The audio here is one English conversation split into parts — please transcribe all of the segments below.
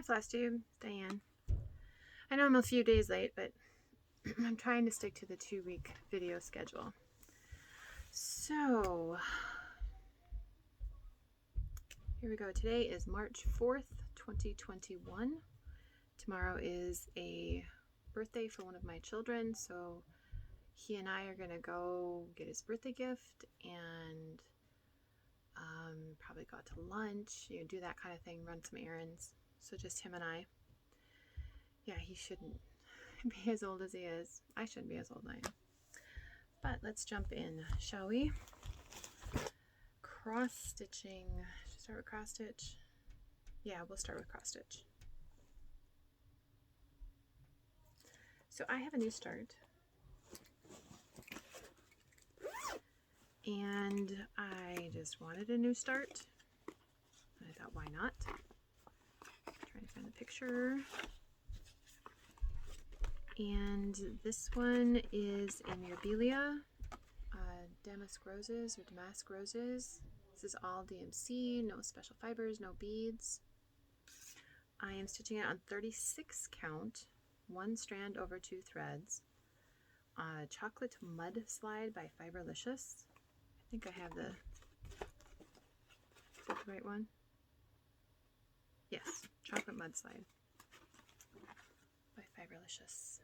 Hi Flosstube, Diane. I know I'm a few days late, but I'm trying to stick to the 2-week video schedule. So, here we go. Today is March 4th, 2021. Tomorrow is a birthday for one of my children, so he and I are going to go get his birthday gift and probably go out to lunch, do that kind of thing, run some errands. So just him and I. Yeah, he shouldn't be as old as he is. I shouldn't be as old as I am. But let's jump in, shall we? Cross stitching. Should I start with cross stitch? Yeah, we'll start with cross stitch. So I have a new start. And I just wanted a new start. And I thought, why not? Trying to find the picture. And this one is a Mirabilia, Damask roses or Damask roses. This is all DMC, no special fibers, no beads. I am stitching it on 36 count, 1 strand over 2 threads. Chocolate Mudslide by Fiberlicious. I think I have the, is that the right one? Yes, Chocolate Mudslide by Fiberlicious.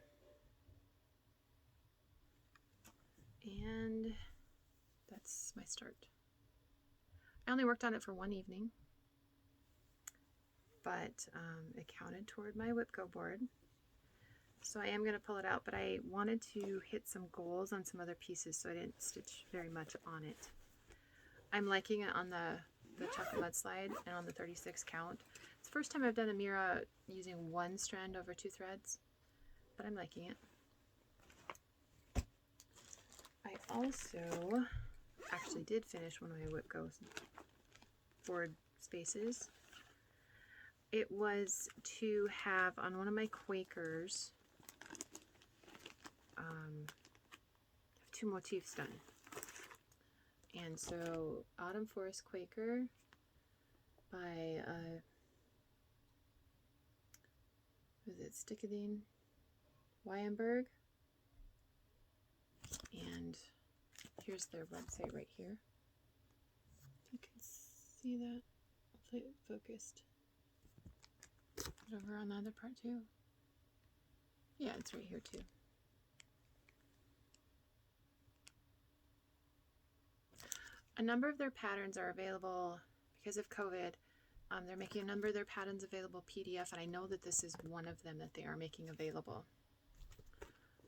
And that's my start. I only worked on it for one evening, but it counted toward my WIPGO board. So I am going to pull it out, but I wanted to hit some goals on some other pieces, so I didn't stitch very much on it. I'm liking it on the Chocolate Mudslide and on the 36 count. It's the first time I've done a Mira using 1 strand over 2 threads, but I'm liking it. I also actually did finish one of my WIPGO board spaces. It was to have on one of my Quakers 2 motifs done. And so Autumn Forest Quaker by was it Stickadine Weinberg, and here's their website right here. If you can see that, hopefully it focused. Is it over on the other part too? Yeah, it's right here too. A number of their patterns are available because of COVID. They're making a number of their patterns available PDF, and I know that this is one of them that they are making available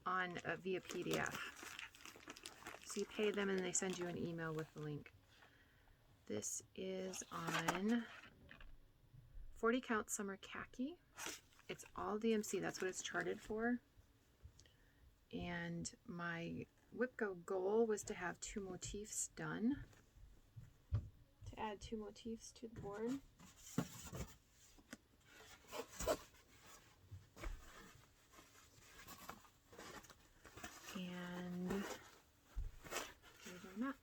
on via PDF. So you pay them and they send you an email with the link. This is on 40 count summer khaki. It's all DMC, that's what it's charted for. And my WIPGO goal was to have 2 motifs done. To add 2 motifs to the board. And here's our map.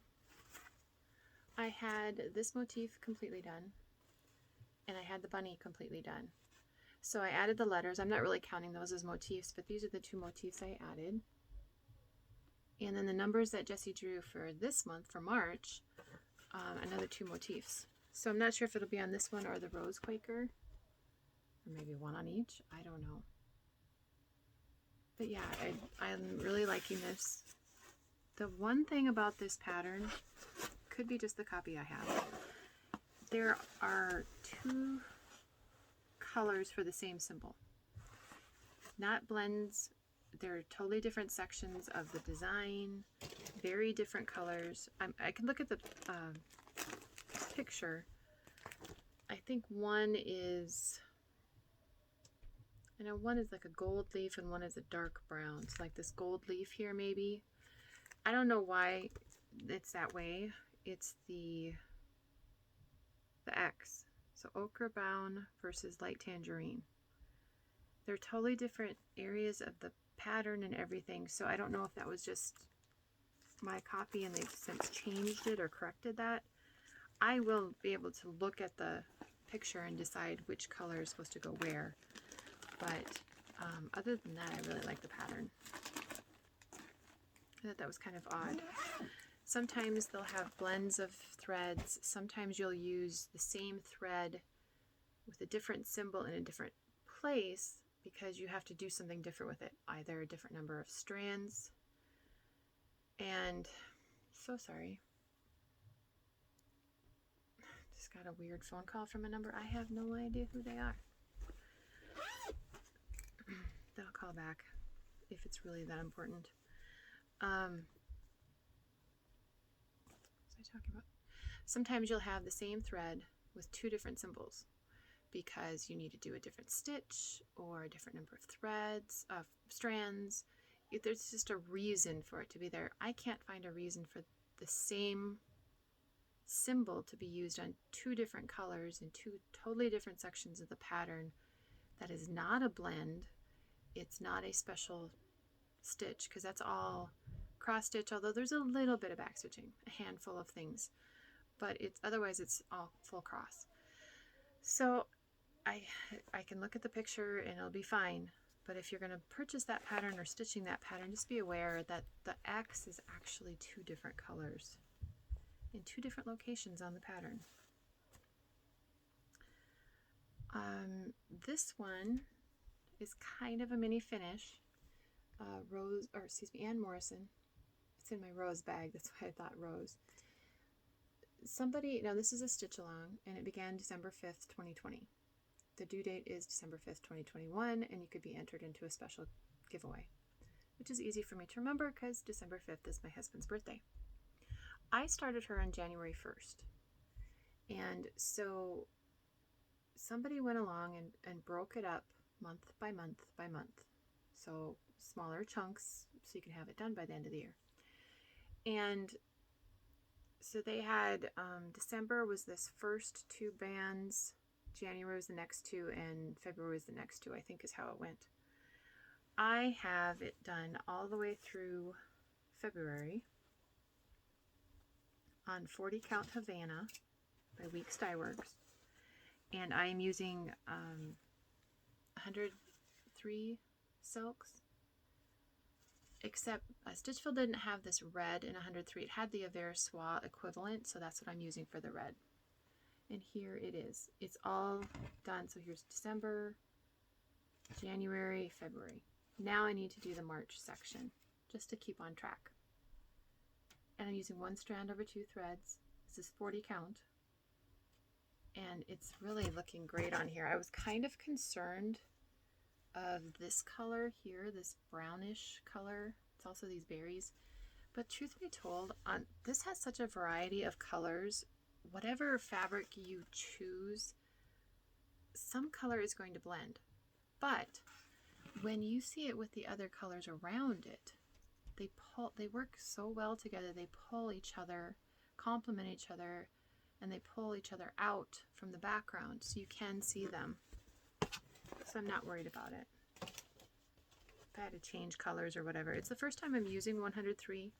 I had this motif completely done, and I had the bunny completely done. So I added the letters. I'm not really counting those as motifs, but these are the 2 motifs I added. And then the numbers that Jessie drew for this month, for March, another 2 motifs. So I'm not sure if it'll be on this one or the Rose Quaker, or maybe one on each. I don't know. But yeah, I'm really liking this. The one thing about this pattern, could be just the copy I have, there are 2 colors for the same symbol. Not blends, they're totally different sections of the design, very different colors. I can look at the picture. I think one is, I know one is like a gold leaf and one is a dark brown. So like this gold leaf here maybe. I don't know why it's that way. It's the X. So ochre brown versus light tangerine. They're totally different areas of the pattern and everything. So I don't know if that was just my copy and they've since changed it or corrected that. I will be able to look at the picture and decide which color is supposed to go where. But other than that, I really like the pattern. I thought that was kind of odd. Sometimes they'll have blends of threads. Sometimes you'll use the same thread with a different symbol in a different place because you have to do something different with it. Either a different number of strands. And so sorry. Just got a weird phone call from a number. I have no idea who they are. They'll call back if it's really that important. What was I talking about? Sometimes you'll have the same thread with two different symbols because you need to do a different stitch or a different number of threads, strands. There's just a reason for it to be there. I can't find a reason for the same symbol to be used on two different colors in two totally different sections of the pattern. That is not a blend. It's not a special stitch because that's all cross stitch, although there's a little bit of back stitching, a handful of things, but otherwise it's all full cross. So I can look at the picture and it'll be fine, but if you're going to purchase that pattern or stitching that pattern, just be aware that the X is actually two different colors in two different locations on the pattern. This one is kind of a mini finish. Anne Morison. It's in my rose bag, that's why I thought rose. Now this is a stitch along, and it began December 5th, 2020. The due date is December 5th, 2021, and you could be entered into a special giveaway, which is easy for me to remember because December 5th is my husband's birthday. I started her on January 1st, and so somebody went along and broke it up month by month by month. So smaller chunks so you can have it done by the end of the year. And so they had December was this first two bands, January was the next two, and February was the next two, I think is how it went. I have it done all the way through February on 40 count Havana by Weeks Dye Works, and I am using 103 silks, except Stitchville didn't have this red in 103. It had the Avera Soie equivalent, so that's what I'm using for the red. And here it is. It's all done. So here's December, January, February. Now I need to do the March section just to keep on track. And I'm using one strand over two threads. This is 40 count. And it's really looking great on here. I was kind of concerned of this color here, this brownish color. It's also these berries. But truth be told, this has such a variety of colors. Whatever fabric you choose, some color is going to blend. But when you see it with the other colors around it, they work so well together. They pull each other, complement each other, and they pull each other out from the background so you can see them. So I'm not worried about it. If I had to change colors or whatever. It's the first time I'm using 103,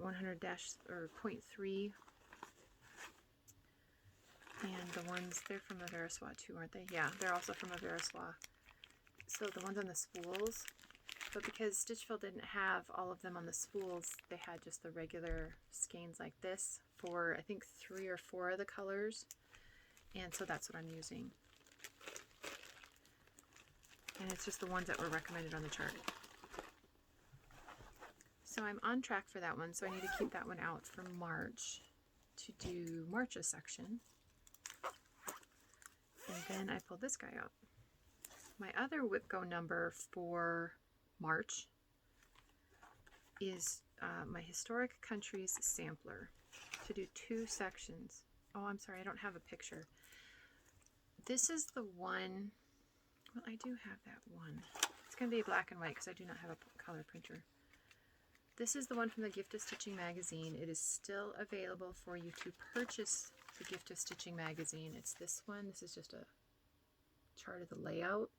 100-0.3. And the ones, they're from Avera Soie too, aren't they? Yeah, they're also from Avera Soie. So the ones on the spools, but because Stitchville didn't have all of them on the spools, they had just the regular skeins like this for, I think, 3 or 4 of the colors. And so that's what I'm using. And it's just the ones that were recommended on the chart. So I'm on track for that one, so I need to keep that one out for March to do March's section. And then I pulled this guy out. My other WIPGO number for March is my Historic Countries Sampler to do 2 sections. Oh, I'm sorry, I don't have a picture. This is the one, well, I do have that one. It's going to be black and white because I do not have a color printer. This is the one from the Gift of Stitching magazine. It is still available for you to purchase the Gift of Stitching magazine. It's this one. This is just a chart of the layout.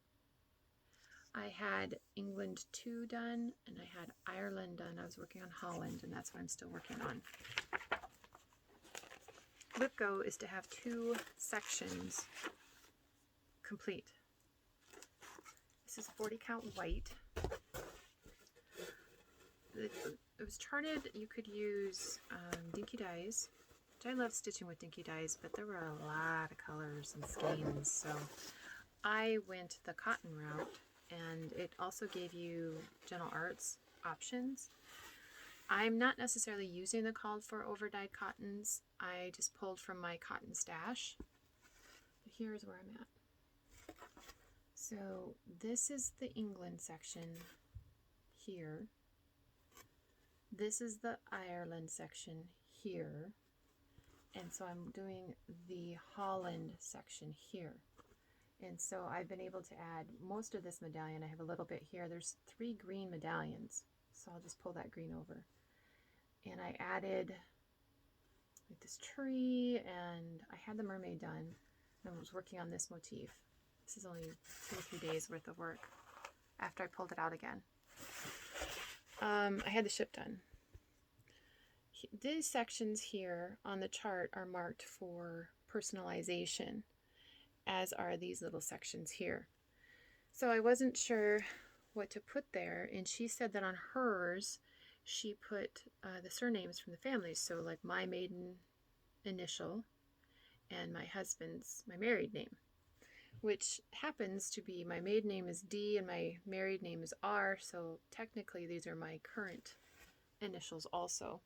I had England 2 done, and I had Ireland done. I was working on Holland, and that's what I'm still working on. WIPGO is to have 2 sections complete. This is 40 count white. It was charted you could use dinky dyes, which I love stitching with dinky dyes, but there were a lot of colors and skeins, so I went the cotton route, and it also gave you Gentle Arts options. I'm not necessarily using the called for overdyed cottons. I just pulled from my cotton stash. But here's where I'm at. So this is the England section here. This is the Ireland section here. And so I'm doing the Holland section here. And so I've been able to add most of this medallion. I have a little bit here. There's 3 green medallions. So I'll just pull that green over. And I added like this tree, and I had the mermaid done. And I was working on this motif. This is only 2 or 3 days worth of work after I pulled it out again. I had the ship done. These sections here on the chart are marked for personalization, as are these little sections here. So I wasn't sure what to put there, and she said that on hers she put the surnames from the families, so like my maiden initial and my husband's, my married name, which happens to be, my maiden name is D and my married name is R, so technically these are my current initials also.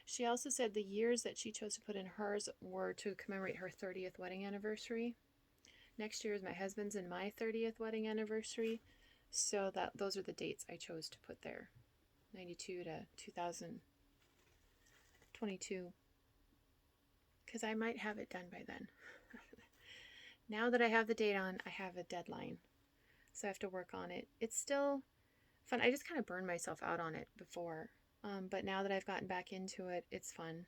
She also said the years that she chose to put in hers were to commemorate her 30th wedding anniversary. Next year is my husband's and my 30th wedding anniversary, so that those are the dates I chose to put there. 92 to 2022, because I might have it done by then. Now that I have the date on, I have a deadline, so I have to work on it. It's still fun. I just kind of burned myself out on it before, but now that I've gotten back into it, it's fun.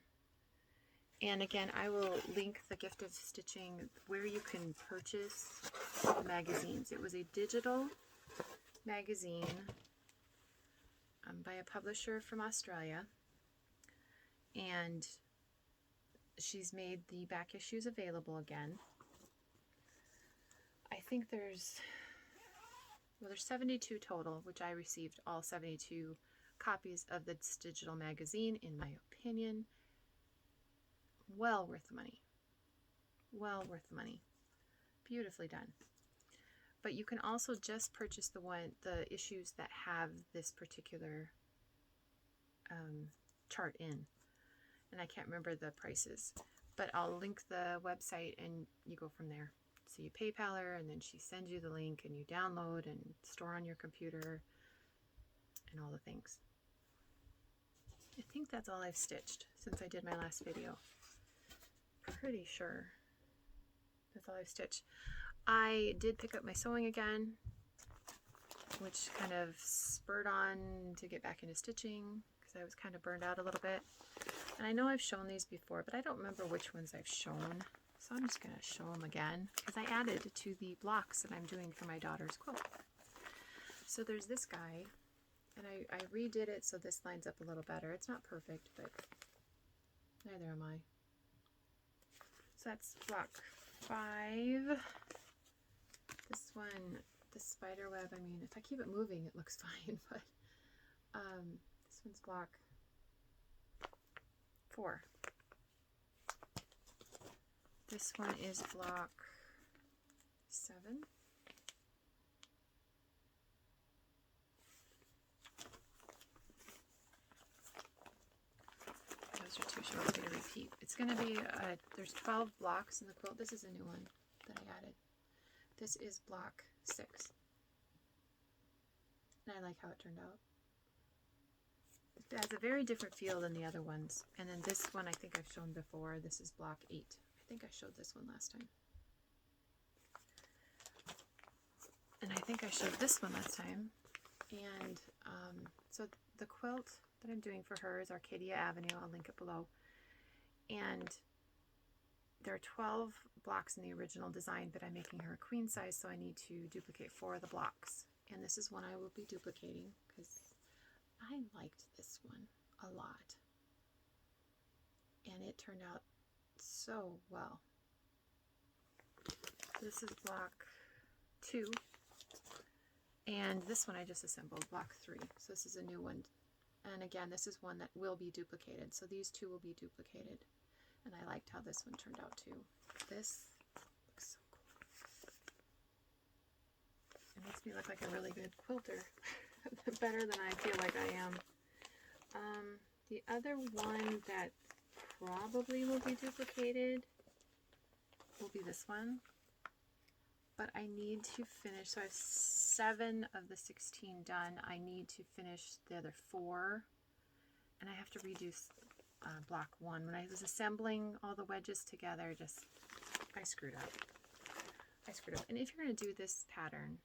And again, I will link the Gift of Stitching where you can purchase magazines. It was a digital magazine by a publisher from Australia, and she's made the back issues available again. I think there's 72 total, which I received all 72 copies of this digital magazine. In my opinion, well worth the money. Well worth the money. Beautifully done. But you can also just purchase the issues that have this particular chart in. And I can't remember the prices, but I'll link the website and you go from there. So you PayPal her, and then she sends you the link, and you download and store on your computer and all the things. I think that's all I've stitched since I did my last video. Pretty sure that's all I've stitched. I did pick up my sewing again, which kind of spurred on to get back into stitching because I was kind of burned out a little bit. And I know I've shown these before, but I don't remember which ones I've shown. So I'm just going to show them again because I added to the blocks that I'm doing for my daughter's quilt. So there's this guy, and I redid it so this lines up a little better. It's not perfect, but neither am I. So that's block 5. This one, the spider web, I mean, if I keep it moving, it looks fine, but this one's block 4. This one is block 7. Those are too short to repeat. It's going to be, there's 12 blocks in the quilt. This is a new one that I added. This is block 6. And I like how it turned out. It has a very different feel than the other ones. And then this one I think I've shown before. This is block 8. I think I showed this one last time. And I think I showed this one last time. And so the quilt that I'm doing for her is Arcadia Avenue. I'll link it below. And there are 12 blocks in the original design, but I'm making her a queen size, so I need to duplicate 4 of the blocks. And this is one I will be duplicating because I liked this one a lot. And it turned out so well. This is block 2, and this one I just assembled, block 3. So this is a new one, and again, this is one that will be duplicated. So these 2 will be duplicated, and I liked how this one turned out too. This looks so cool. It makes me look like a really good quilter, better than I feel like I am. The other one that probably will be duplicated will be this one. But I need to finish, so I have 7 of the 16 done. I need to finish the other 4, and I have to redo block 1. When I was assembling all the wedges together, I screwed up. And if you're going to do this pattern,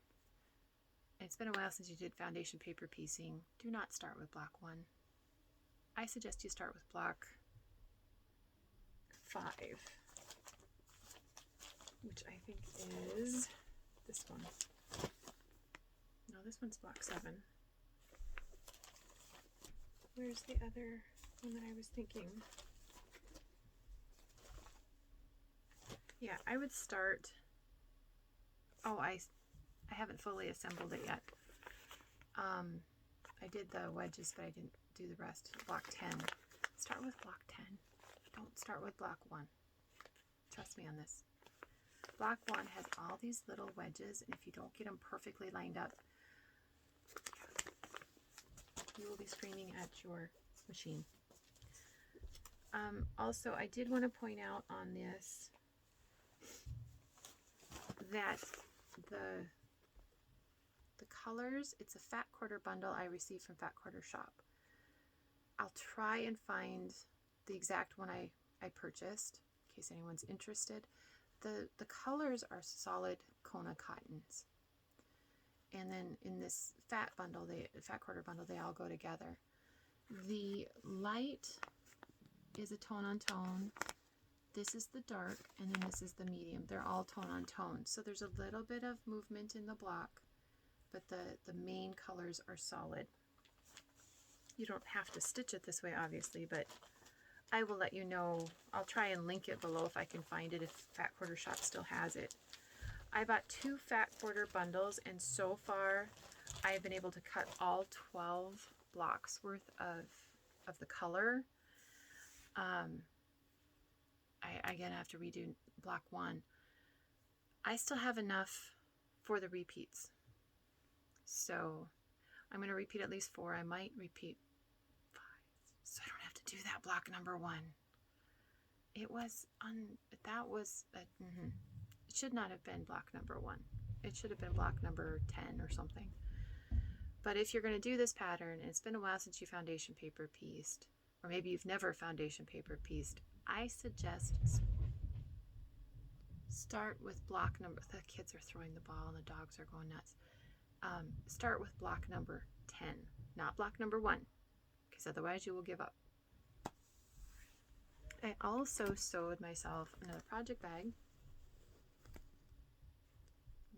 it's been a while since you did foundation paper piecing, do not start with block 1. I suggest you start with block 5. Which I think is this one. No, this one's block 7. Where's the other one that I was thinking? Yeah, I would start. Oh, I haven't fully assembled it yet. I did the wedges, but I didn't do the rest. Block 10. Start with block 10. Don't start with block 1. Trust me on this. Block 1 has all these little wedges, and if you don't get them perfectly lined up, you will be screaming at your machine. Also, I did want to point out on this that the colors, it's a fat quarter bundle I received from Fat Quarter Shop. I'll try and find the exact one I purchased, in case anyone's interested. The colors are solid Kona cottons, and then in this fat bundle, the fat quarter bundle, they all go together. The light is a tone on tone. This is the dark, and then this is the medium. They're all tone on tone, so there's a little bit of movement in the block, but the main colors are solid. You don't have to stitch it this way, obviously, but I will let you know. I'll try and link it below if I can find it, if Fat Quarter Shop still has it. I bought 2 fat quarter bundles, and so far I've been able to cut all 12 blocks worth of the color. I again have to redo block 1. I still have enough for the repeats, so I'm going to repeat at least 4. I might repeat 5, so I don't have to do that block number 1. It was it should not have been block number 1. It should have been block number 10 or something. But if you're going to do this pattern, and it's been a while since you foundation paper pieced, or maybe you've never foundation paper pieced, I suggest start with block number, the kids are throwing the ball and the dogs are going nuts. Start with block number 10, not block number 1, because otherwise you will give up. I also sewed myself another project bag.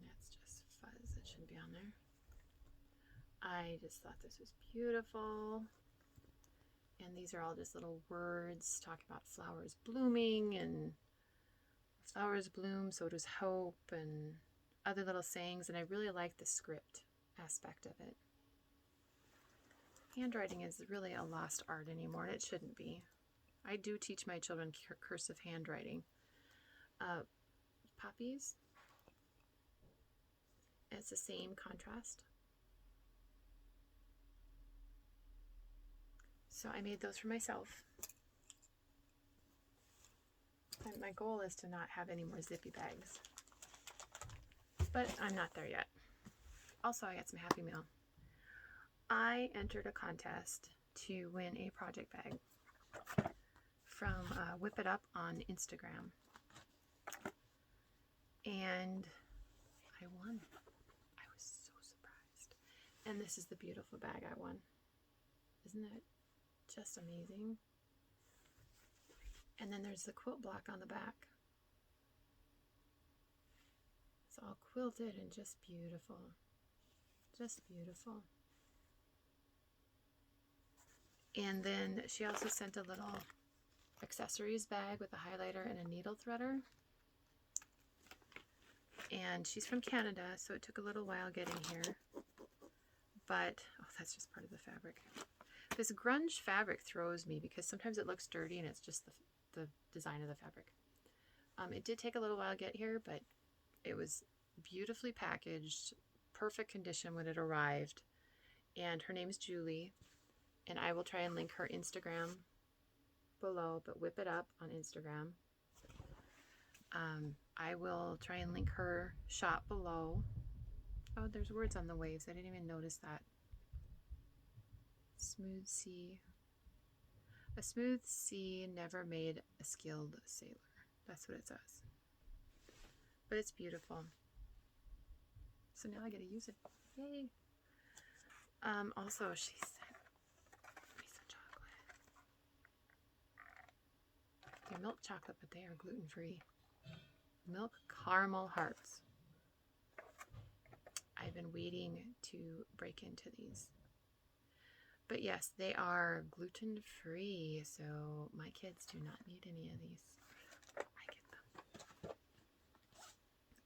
That's just fuzz, it shouldn't be on there. I just thought this was beautiful. And these are all just little words talking about flowers blooming, and flowers bloom, so does hope, and other little sayings. And I really like the script aspect of it. Handwriting is really a lost art anymore, and it shouldn't be. I do teach my children cursive handwriting. Poppies. It's the same contrast. So I made those for myself. And my goal is to not have any more zippy bags. But I'm not there yet. Also, I got some Happy Meal. I entered a contest to win a project bag from Whip It Up on Instagram. And I won. I was so surprised. And this is the beautiful bag I won. Isn't that just amazing? And then there's the quilt block on the back. It's all quilted and just beautiful. Just beautiful. And then she also sent a little accessories bag with a highlighter and a needle threader. And she's from Canada, so it took a little while getting here. But, oh, that's just part of the fabric. This grunge fabric throws me because sometimes it looks dirty and it's just the design of the fabric. It did take a little while to get here, but it was beautifully packaged, perfect condition when it arrived. And her name's Julie, and I will try and link her Instagram below, but whip it up on Instagram. I will try and link her shop below. Oh, there's words on the waves. I didn't even notice that. Smooth sea. A smooth sea never made a skilled sailor. That's what it says. But it's beautiful. So now I get to use it. Yay! Also, she sent me some chocolate. They're milk chocolate, but they are gluten-free. Milk caramel hearts. I've been waiting to break into these. But yes, they are gluten-free, so my kids do not need any of these. I get them.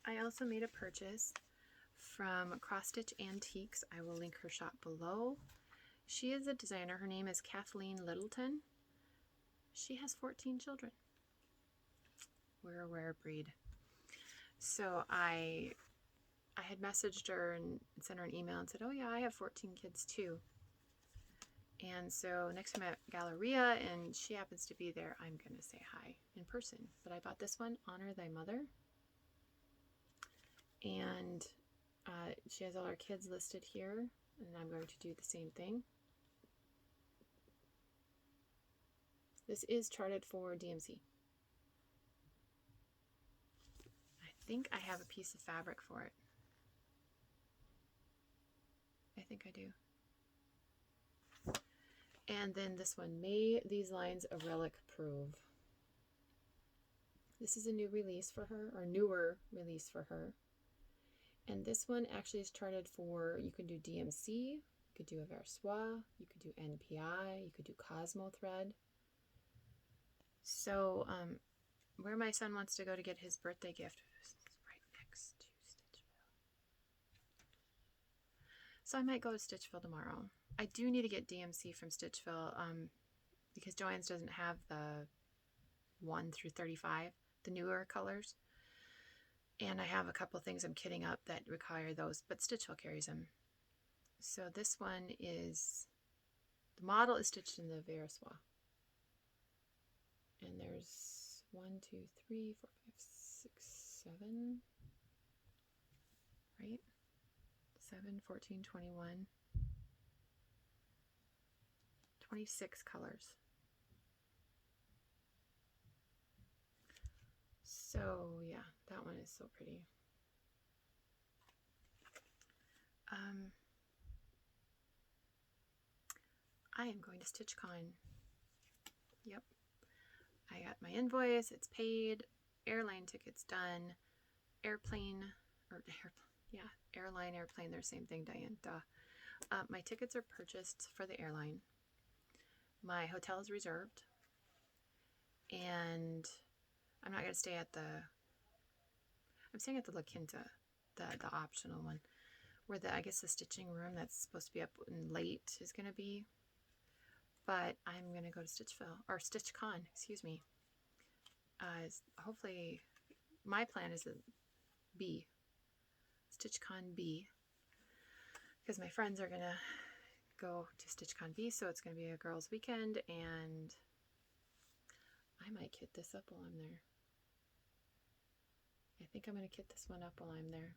I also made a purchase from Cross Stitch Antiques. I will link her shop below. She is a designer. Her name is Kathleen Littleton. She has 14 children. We're a rare breed. So I had messaged her and sent her an email and said, oh yeah, I have 14 kids too. And so next time at Galleria and she happens to be there, I'm going to say hi in person. But I bought this one, Honor Thy Mother. And she has all our kids listed here. And I'm going to do the same thing. This is charted for DMC. I think I have a piece of fabric for it. I think I do. And then this one, May These Lines of Relic Prove. This is a new release for her, or newer release for her. And this one actually is charted for, you can do DMC, you could do a Versoix, you could do NPI, you could do Cosmo Thread. So, where my son wants to go to get his birthday gift is right next to Stitchville. So I might go to Stitchville tomorrow. I do need to get DMC from Stitchville because Joann's doesn't have the 1 through 35, the newer colors. And I have a couple things I'm kitting up that require those, but Stitchville carries them. So this one is, the model is stitched in the Versoix. And there's 1, 2, 3, 4, 5, 6, 7, right? 7, 14, 21, 26 colors. So yeah, that one is so pretty. I am going to StitchCon. Yep. I got my invoice, it's paid, airline tickets done, airplane, airplane, they're the same thing, Diane, duh. My tickets are purchased for the airline. My hotel is reserved, and I'm not going to stay at I'm staying at the La Quinta, the optional one, where I guess the stitching room that's supposed to be up late is going to be. But I'm going to go to Stitchville, or StitchCon, excuse me. Hopefully, my plan is a B, StitchCon B, because my friends are going to go to StitchCon B, so it's going to be a girls' weekend, and I might kit this up while I'm there. I think I'm going to kit this one up while I'm there.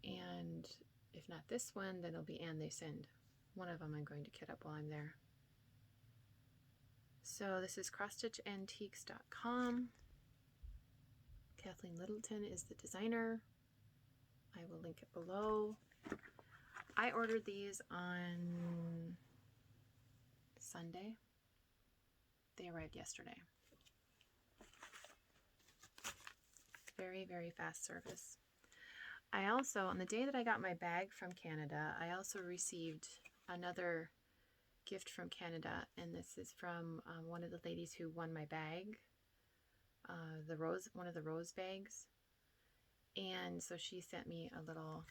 And if not this one, then it'll be And They Send. One of them I'm going to kit up while I'm there. So this is crossstitchantiques.com. Kathleen Littleton is the designer. I will link it below. I ordered these on Sunday. They arrived yesterday. Very, very fast service. I also, on the day that I got my bag from Canada, I also received another gift from Canada, and this is from one of the ladies who won my bag, one of the rose bags. And so she sent me a little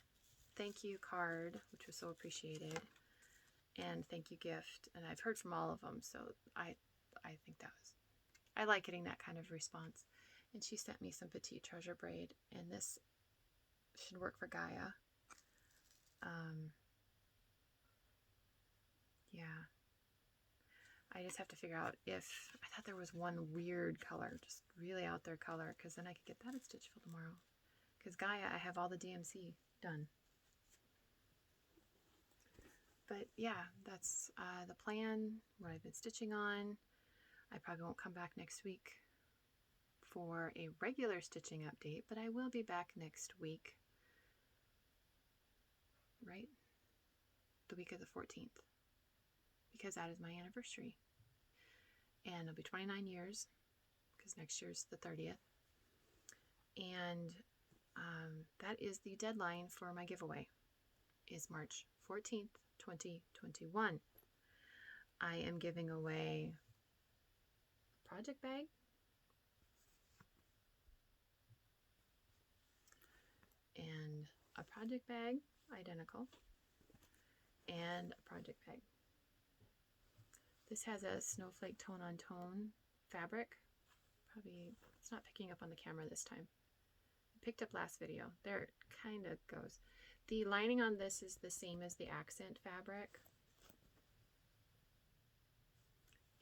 thank you card, which was so appreciated, and thank you gift. And I've heard from all of them, so I think I like getting that kind of response. And she sent me some Petite Treasure Braid, and this should work for Gaia. Yeah. I just have to figure out if, I thought there was one weird color, just really out there color, because then I could get that at Stitchville tomorrow. Because Gaia, I have all the DMC done. But yeah, that's the plan, what I've been stitching on. I probably won't come back next week for a regular stitching update, but I will be back next week, right? The week of the 14th, because that is my anniversary. And it'll be 29 years, because next year's the 30th. And that is the deadline for my giveaway, is March 14th, 2021. I am giving away a project bag, and a project bag, identical, and a project bag. This has a snowflake tone-on-tone fabric. Probably, it's not picking up on the camera this time. It picked up last video. There it kind of goes. The lining on this is the same as the accent fabric.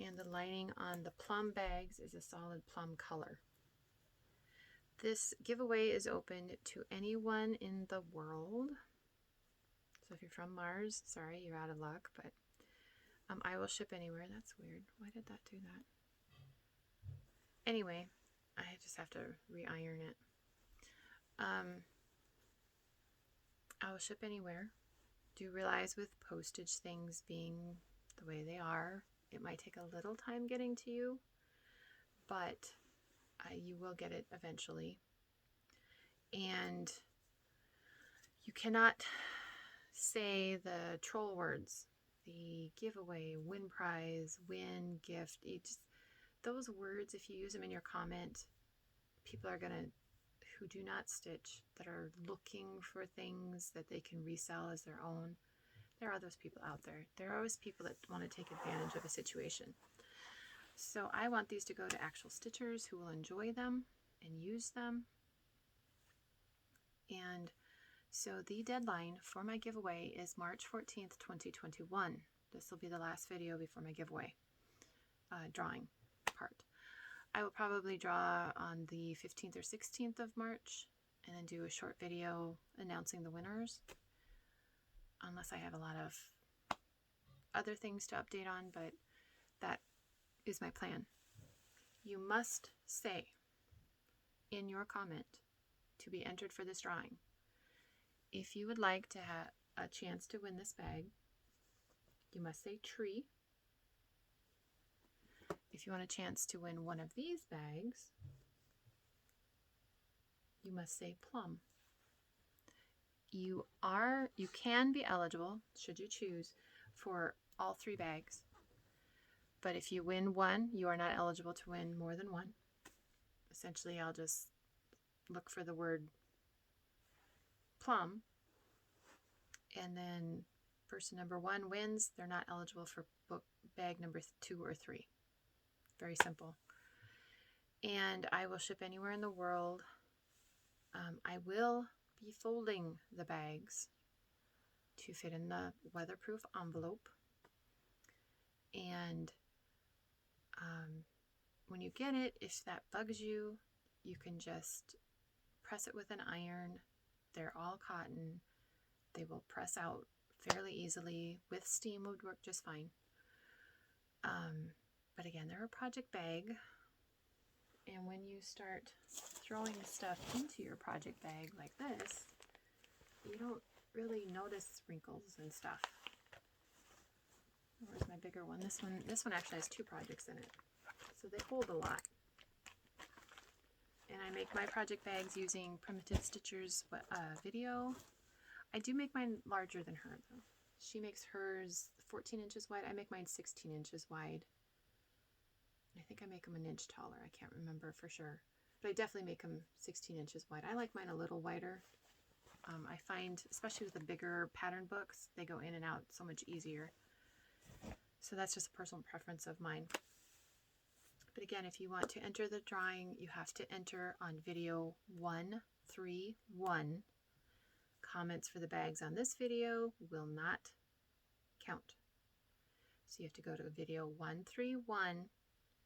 And the lining on the plum bags is a solid plum color. This giveaway is open to anyone in the world. So if you're from Mars, sorry, you're out of luck, but I will ship anywhere. That's weird. Why did that do that? Anyway, I just have to re-iron it. I will ship anywhere. Do realize with postage things being the way they are, it might take a little time getting to you, but you will get it eventually. And you cannot say the troll words, the giveaway, win prize, win gift. Those words, if you use them in your comment, people are going to, who do not stitch, that are looking for things that they can resell as their own. There are those people out there. There are always people that want to take advantage of a situation. So I want these to go to actual stitchers who will enjoy them and use them. And so the deadline for my giveaway is March 14th, 2021. This will be the last video before my giveaway drawing part. I will probably draw on the 15th or 16th of March and then do a short video announcing the winners, unless I have a lot of other things to update on, but that is my plan. You must say in your comment to be entered for this drawing, if you would like to have a chance to win this bag, you must say tree. If you want a chance to win one of these bags, you must say plum. You can be eligible, should you choose, for all 3 bags. But if you win one, you are not eligible to win more than one. Essentially, I'll just look for the word plum, and then person number 1 wins. They're not eligible for bag number 2 or 3. Very simple. And I will ship anywhere in the world. I will be folding the bags to fit in the weatherproof envelope. And when you get it, if that bugs you, you can just press it with an iron. They're all cotton. They will press out fairly easily. With steam would work just fine. But again, they're a project bag. And when you start throwing stuff into your project bag like this, you don't really notice wrinkles and stuff. Where's my bigger one? This one actually has 2 projects in it. So they hold a lot. And I make my project bags using Primitive Stitcher's video. I do make mine larger than her though. She makes hers 14 inches wide. I make mine 16 inches wide. I think I make them an inch taller. I can't remember for sure. But I definitely make them 16 inches wide. I like mine a little wider. I find, especially with the bigger pattern books, they go in and out so much easier. So that's just a personal preference of mine. But again, if you want to enter the drawing, you have to enter on video 131. Comments for the bags on this video will not count. So you have to go to video 131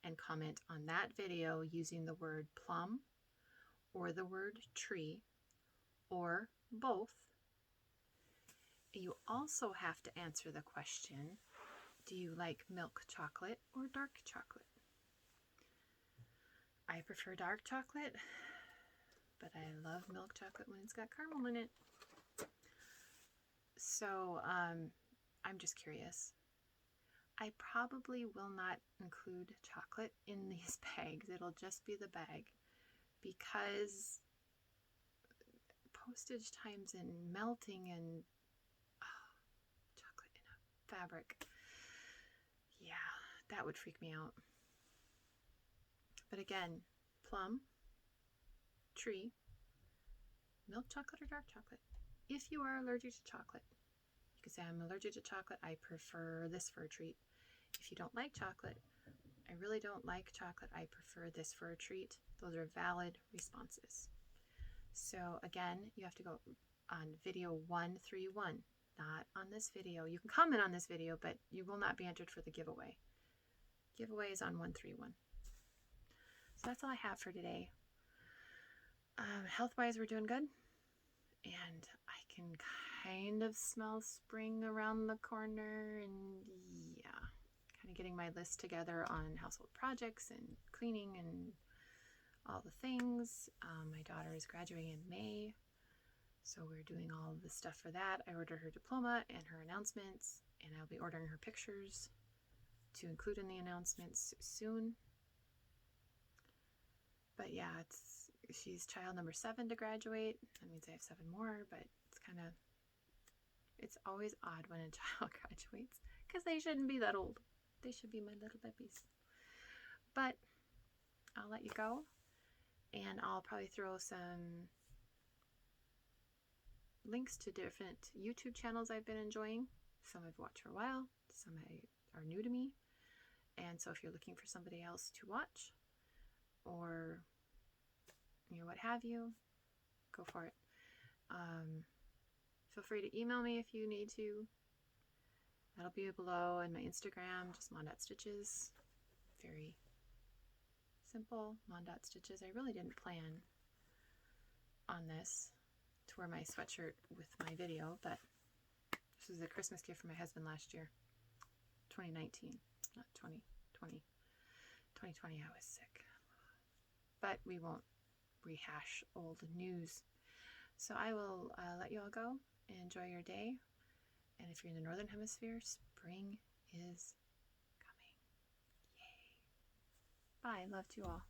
and comment on that video using the word plum or the word tree or both. You also have to answer the question, do you like milk chocolate or dark chocolate? I prefer dark chocolate, but I love milk chocolate when it's got caramel in it. So I'm just curious. I probably will not include chocolate in these bags. It'll just be the bag because postage times and melting and chocolate in a fabric. Yeah, that would freak me out. But again, plum, tree, milk chocolate or dark chocolate. If you are allergic to chocolate, you can say, I'm allergic to chocolate. I prefer this for a treat. If you don't like chocolate, I really don't like chocolate. I prefer this for a treat. Those are valid responses. So again, you have to go on video 131, not on this video. You can comment on this video, but you will not be entered for the giveaway. Giveaway is on 131. So that's all I have for today. Health-wise, we're doing good. And I can kind of smell spring around the corner, and yeah, kind of getting my list together on household projects and cleaning and all the things. My daughter is graduating in May, so we're doing all of the stuff for that. I ordered her diploma and her announcements, and I'll be ordering her pictures to include in the announcements soon. But yeah, she's child number 7 to graduate. That means I have 7 more, but it's always odd when a child graduates because they shouldn't be that old. They should be my little babies. But I'll let you go, and I'll probably throw some links to different YouTube channels I've been enjoying. Some I've watched for a while, some are new to me. And so if you're looking for somebody else to watch, or what have you, go for it. Feel free to email me if you need to. That'll be below, and my Instagram, just mondotstitches. Very simple, mondotstitches. I really didn't plan on this to wear my sweatshirt with my video, but this was a Christmas gift for my husband last year, 2019, not 2020. 2020 I was sick. But we won't rehash old news. So I will let you all go and enjoy your day. And if you're in the Northern Hemisphere, spring is coming. Yay. Bye. Love to you all.